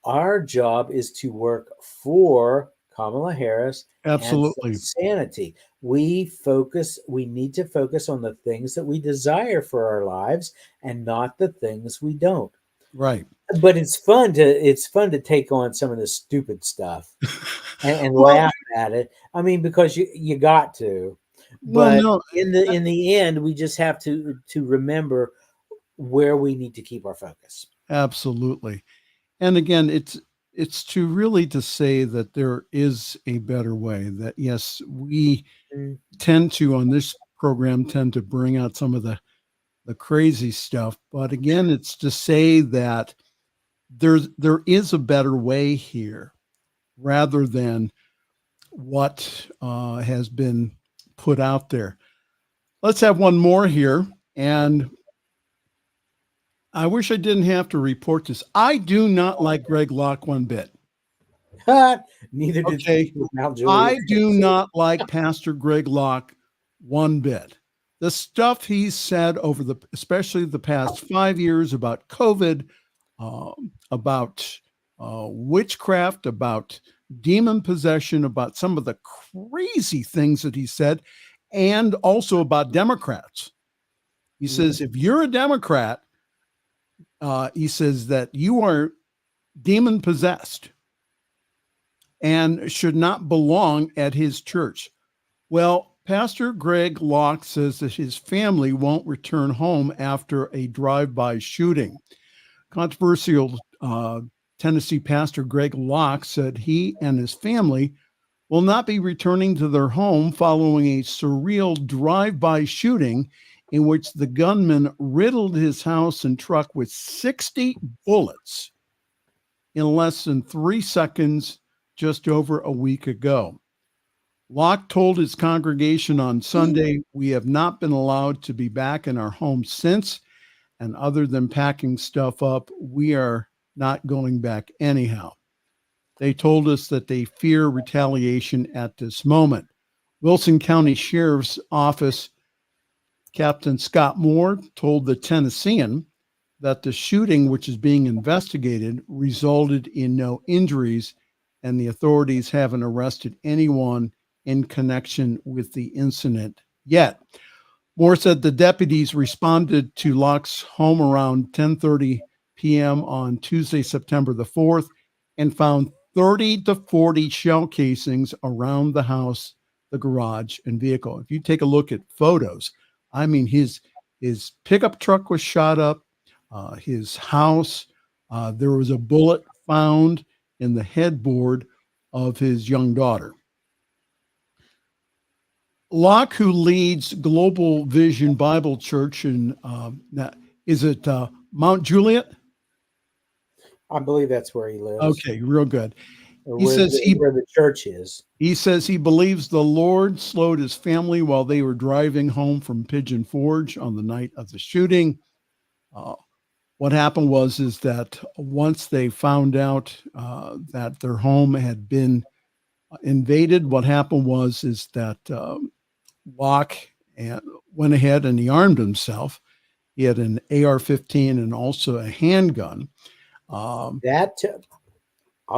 Our job is to work for Kamala Harris. Absolutely. And sanity. We need to focus on the things that we desire for our lives and not the things we don't. Right. But it's fun to take on some of this stupid stuff and laugh at it. I mean, because you got to. But no, in the end, we just have to remember where we need to keep our focus. absolutely. And again, it's to really to say that there is a better way. That yes, we tend to on this program tend to bring out some of the crazy stuff, but again, it's to say that there is a better way here, rather than what has been put out there. Let's have one more here, and I wish I didn't have to report this. I do not like Greg Locke one bit. Neither did Okay. Mount I Juliet. do not like Pastor Greg Locke one bit. The stuff he's said over especially the past 5 years about COVID, about witchcraft, about demon possession, about some of the crazy things that he said, and also about Democrats. He says, if you're a Democrat, he says that you are demon possessed and should not belong at his church. Well, Pastor Greg Locke says that his family won't return home after a drive-by shooting. Controversial Tennessee pastor Greg Locke said he and his family will not be returning to their home following a surreal drive-by shooting in which the gunman riddled his house and truck with 60 bullets in less than 3 seconds just over a week ago. Locke told his congregation on Sunday, "We have not been allowed to be back in our home since, and other than packing stuff up, we are not going back anyhow." They told us that they fear retaliation at this moment. Wilson County Sheriff's Office Captain Scott Moore told the Tennessean that the shooting, which is being investigated, resulted in no injuries, and the authorities haven't arrested anyone in connection with the incident yet. Moore said the deputies responded to Locke's home around 10:30 p.m. on Tuesday, September the 4th, and found 30 to 40 shell casings around the house, the garage, and vehicle. If you take a look at photos, I mean, his pickup truck was shot up, his house, there was a bullet found in the headboard of his young daughter. Locke, who leads Global Vision Bible Church in, is it Mount Juliet? I believe that's where he lives. Okay, real good. He says where the church is. He says he believes the Lord slowed his family while they were driving home from Pigeon Forge on the night of the shooting. What happened was that once they found out that their home had been invaded, what happened was that Locke went ahead and he armed himself. He had an AR-15 and also a handgun. I'll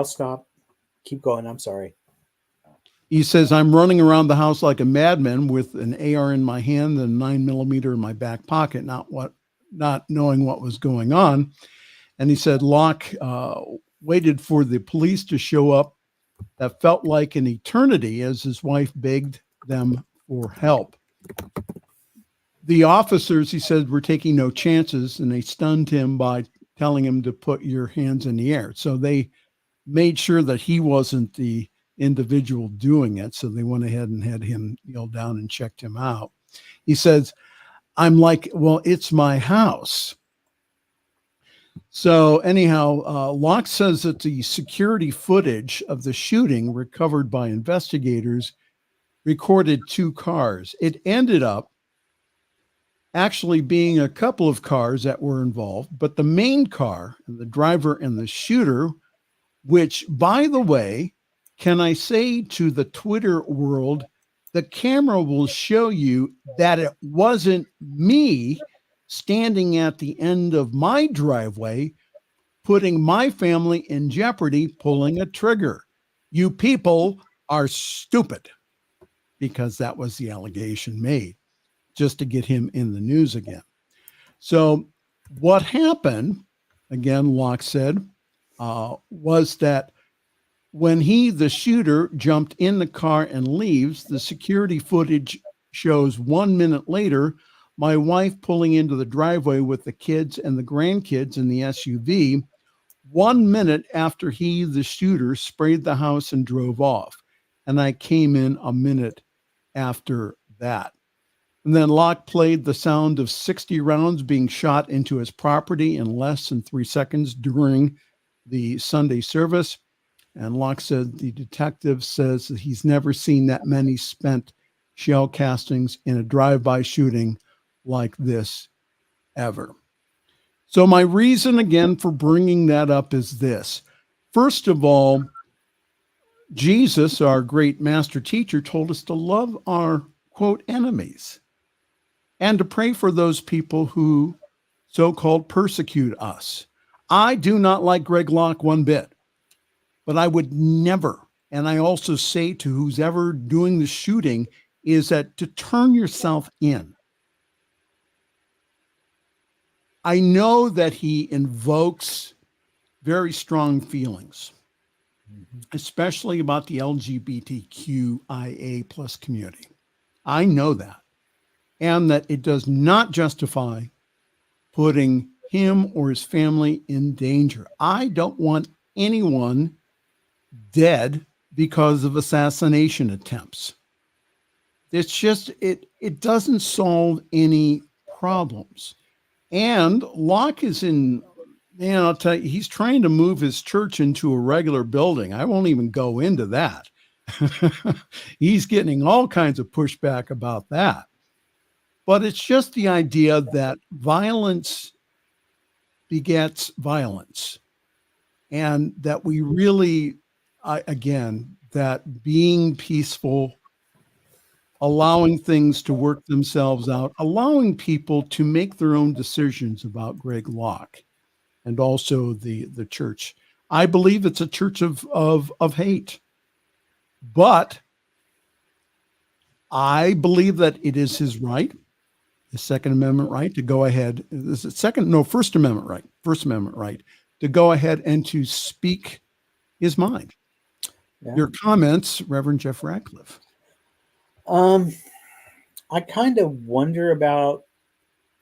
stop. Keep going. I'm sorry. He says, "I'm running around the house like a madman with an AR in my hand and a 9mm in my back pocket, not knowing what was going on." And he said Locke waited for the police to show up. That felt like an eternity as his wife begged them for help. The officers, he said, were taking no chances, and they stunned him by telling him to put your hands in the air. So they made sure that he wasn't the individual doing it. So they went ahead and had him kneel down and checked him out. He says, "I'm like, well, it's my house." So anyhow, Locke says that the security footage of the shooting recovered by investigators recorded 2 cars. It ended up actually being a couple of cars that were involved, but the main car and the driver and the shooter, which, by the way, can I say to the Twitter world, the camera will show you that it wasn't me standing at the end of my driveway, putting my family in jeopardy, pulling a trigger. You people are stupid, because that was the allegation made, just to get him in the news again. So what happened, again, Locke said, was that when the shooter, jumped in the car and leaves, the security footage shows 1 minute later, my wife pulling into the driveway with the kids and the grandkids in the SUV, 1 minute after he, the shooter, sprayed the house and drove off. And I came in a minute after that. And then Locke played the sound of 60 rounds being shot into his property in less than 3 seconds during the Sunday service. And Locke said the detective says that he's never seen that many spent shell castings in a drive-by shooting like this ever. So my reason again for bringing that up is this. First of all, Jesus, our great master teacher, told us to love our, quote, enemies and to pray for those people who so-called persecute us. I do not like Greg Locke one bit, but I would never, and I also say to who's ever doing the shooting, is that to turn yourself in. I know that he invokes very strong feelings, especially about the LGBTQIA plus community. I know that. And that it does not justify putting him or his family in danger. I don't want anyone dead because of assassination attempts. It's just, it doesn't solve any problems. And Locke is in, man, I'll tell you, he's trying to move his church into a regular building. I won't even go into that. He's getting all kinds of pushback about that. But it's just the idea that violence begets violence. And that we really, again, that being peaceful, allowing things to work themselves out, allowing people to make their own decisions about Greg Locke and also the church. I believe it's a church of hate. But I believe that it is his right, his Second Amendment right to go ahead. First Amendment right to go ahead and to speak his mind. Yeah. Your comments, Reverend Jeff Radcliff. I kind of wonder about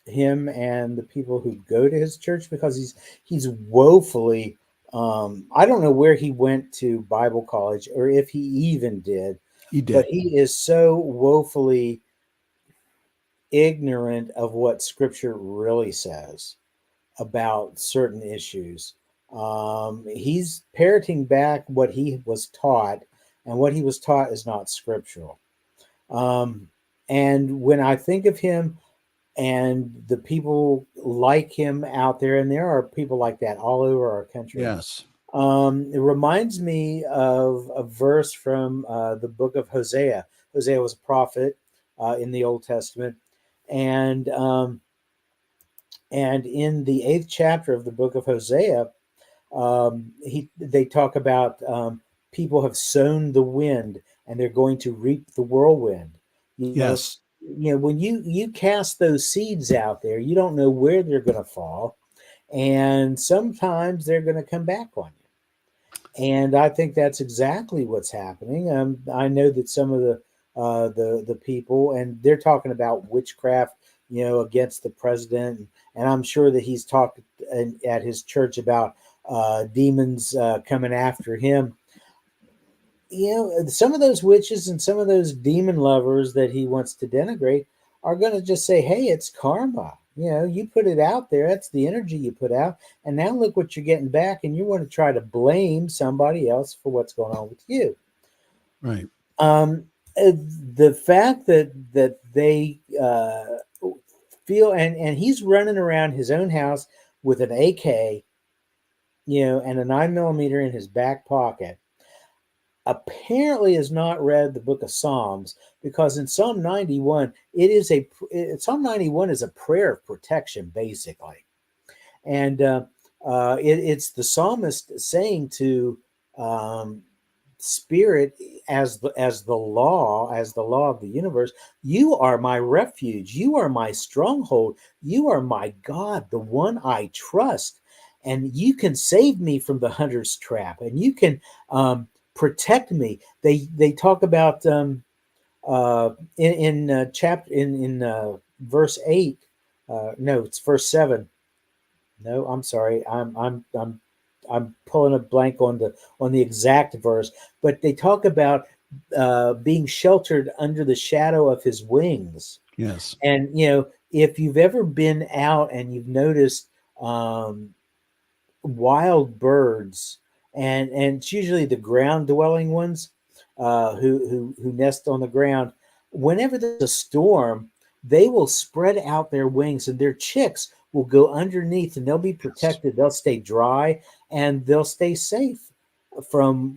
him and the people who go to his church because he's woefully. I don't know where he went to Bible college or if he even did. He did. But he is so woefully ignorant of what Scripture really says about certain issues. He's parroting back what he was taught, and what he was taught is not scriptural. And when I think of him and the people like him out there, and there are people like that all over our country. Yes. It reminds me of a verse from the book of Hosea. Hosea was a prophet in the Old Testament. And in the 8th chapter of the book of Hosea, they talk about people have sown the wind and they're going to reap the whirlwind. Yes. When you cast those seeds out there, you don't know where they're going to fall. And sometimes they're going to come back on you. And I think that's exactly what's happening. I know that some of the people, and they're talking about witchcraft, against the president. And I'm sure that he's talked at his church about demons coming after him. Some of those witches and some of those demon lovers that he wants to denigrate are going to just say, hey, it's karma. You put it out there. That's the energy you put out. And now look what you're getting back. And you want to try to blame somebody else for what's going on with you. Right. The fact that they feel, and he's running around his own house with an AK, and a 9mm in his back pocket, apparently has not read the book of Psalms, because in Psalm 91, Psalm 91 is a prayer of protection, basically. And it's the psalmist saying to spirit as the law of the universe, you are my refuge, you are my stronghold, you are my God, the one I trust, and you can save me from the hunter's trap, and you can protect me. They talk about in verse 8. No, it's verse 7. No, I'm sorry. I'm pulling a blank on the exact verse, but they talk about being sheltered under the shadow of his wings. Yes. And if you've ever been out and you've noticed wild birds, and it's usually the ground dwelling ones who nest on the ground. Whenever there's a storm, they will spread out their wings, and their chicks will go underneath, and they'll be protected. They'll stay dry, and they'll stay safe from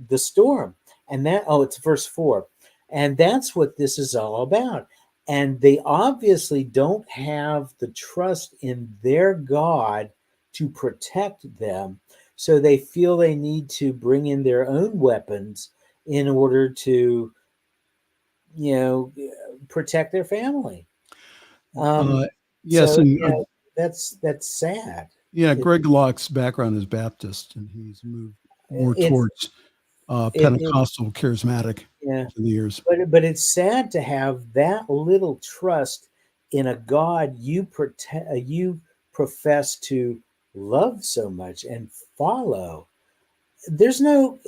the storm. And it's verse 4, and that's what this is all about. And they obviously don't have the trust in their God to protect them, so they feel they need to bring in their own weapons in order to protect their family. Yes, so, and that's sad. yeah, Greg Locke's background is Baptist, and he's moved more towards Pentecostal charismatic Yeah, to the years. but it's sad to have that little trust in a God you profess to love so much and follow. There's no,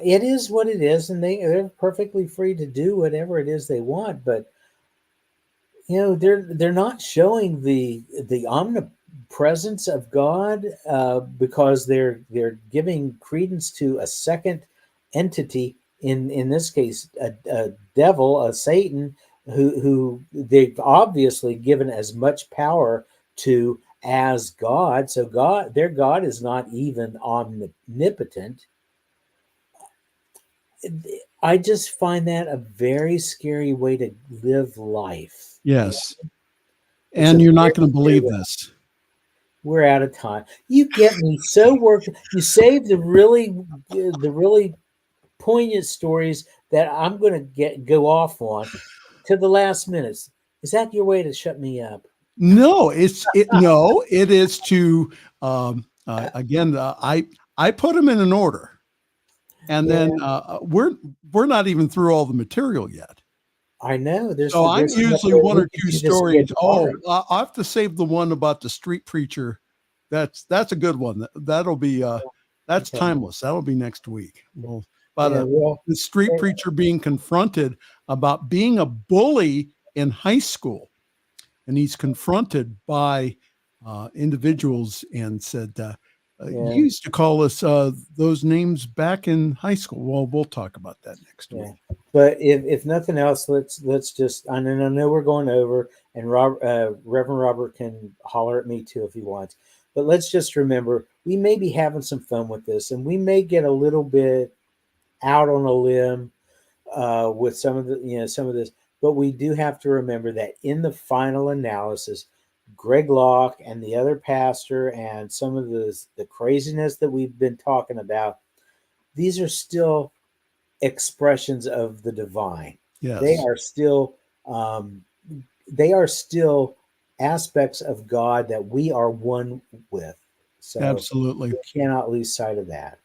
it is what it is, and they're perfectly free to do whatever it is they want. But they're not showing the omnipresence of God because they're giving credence to a second entity. In this case, a devil, a Satan, who they've obviously given as much power to as God. So their God is not even omnipotent. I just find that a very scary way to live life. Yes. And you're not going to believe scary way. this. We're out of time. You get me so worked. You saved the really poignant stories that I'm going to go off on to the last minutes. Is that your way to shut me up? No, it is to again. I put them in an order, and then we're not even through all the material yet. I know. I'm usually one or two stories. I have to save the one about the street preacher. That's a good one. That'll be that's timeless. That'll be next week. The street preacher being confronted about being a bully in high school. And he's confronted by individuals and said, you used to call us those names back in high school. Well, we'll talk about that next week. But if nothing else, let's just, I know we're going over, and Reverend Robert can holler at me too if he wants. But let's just remember, we may be having some fun with this, and we may get a little bit out on a limb with some of this. But we do have to remember that in the final analysis, Greg Locke and the other pastor and some of the craziness that we've been talking about, these are still expressions of the divine. Yes. They are still aspects of God that we are one with. So absolutely, we cannot lose sight of that.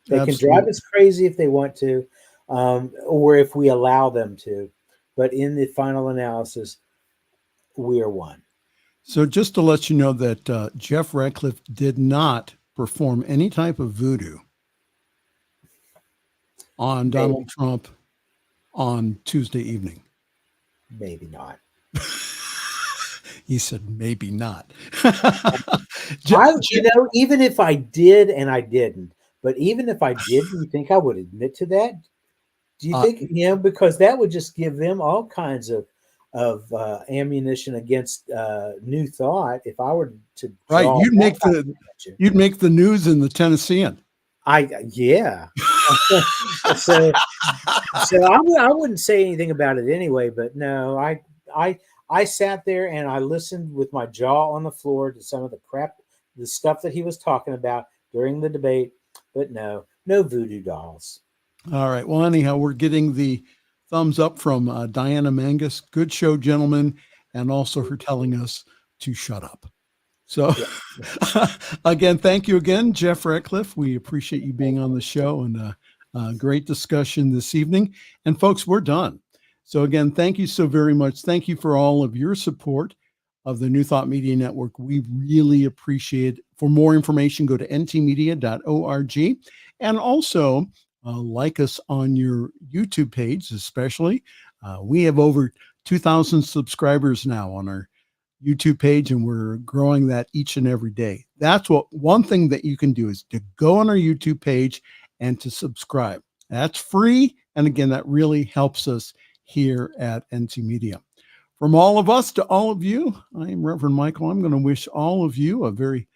They can drive us crazy if they want to, or if we allow them to. But in the final analysis, we are one. So just to let you know that Jeff Radcliff did not perform any type of voodoo on Donald Trump on Tuesday evening. Maybe not. He said, maybe not. Even if I did and I didn't, but even if I did, do you think I would admit to that? Do you think, because that would just give them all kinds of ammunition against New Thought. If I were to, you'd make the news in the Tennessean. So I wouldn't say anything about it anyway. But no, I sat there and I listened with my jaw on the floor to some of the stuff that he was talking about during the debate. But no voodoo dolls. All right. Well, anyhow, we're getting the thumbs up from Diana Mangus. Good show, gentlemen. And also for telling us to shut up. So again, thank you again, Jeff Radcliff. We appreciate you being on the show. And Great discussion this evening. And folks, we're done. So again, thank you so very much. Thank you for all of your support of the New Thought Media Network. We really appreciate it. For more information, go to ntmedia.org, and also like us on your YouTube page, especially. We have over 2,000 subscribers now on our YouTube page, and we're growing that each and every day. That's one thing that you can do is to go on our YouTube page and to subscribe. That's free. And again, that really helps us here at NT Media. From all of us to all of you, I am Reverend Michael. I'm going to wish all of you a very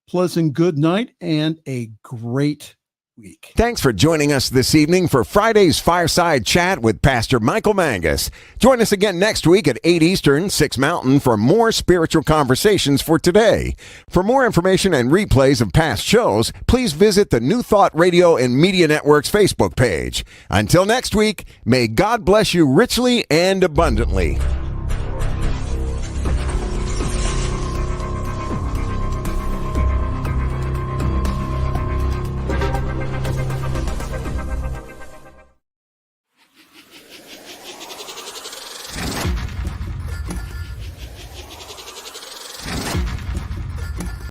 pleasant good night and a great week. Thanks for joining us this evening for Friday's Fireside Chat with Pastor Michael Mangus. Join us again next week at 8 Eastern, 6 Mountain for more spiritual conversations for today. For more information and replays of past shows, please visit the New Thought Radio and Media Network's Facebook page. Until next week, may God bless you richly and abundantly.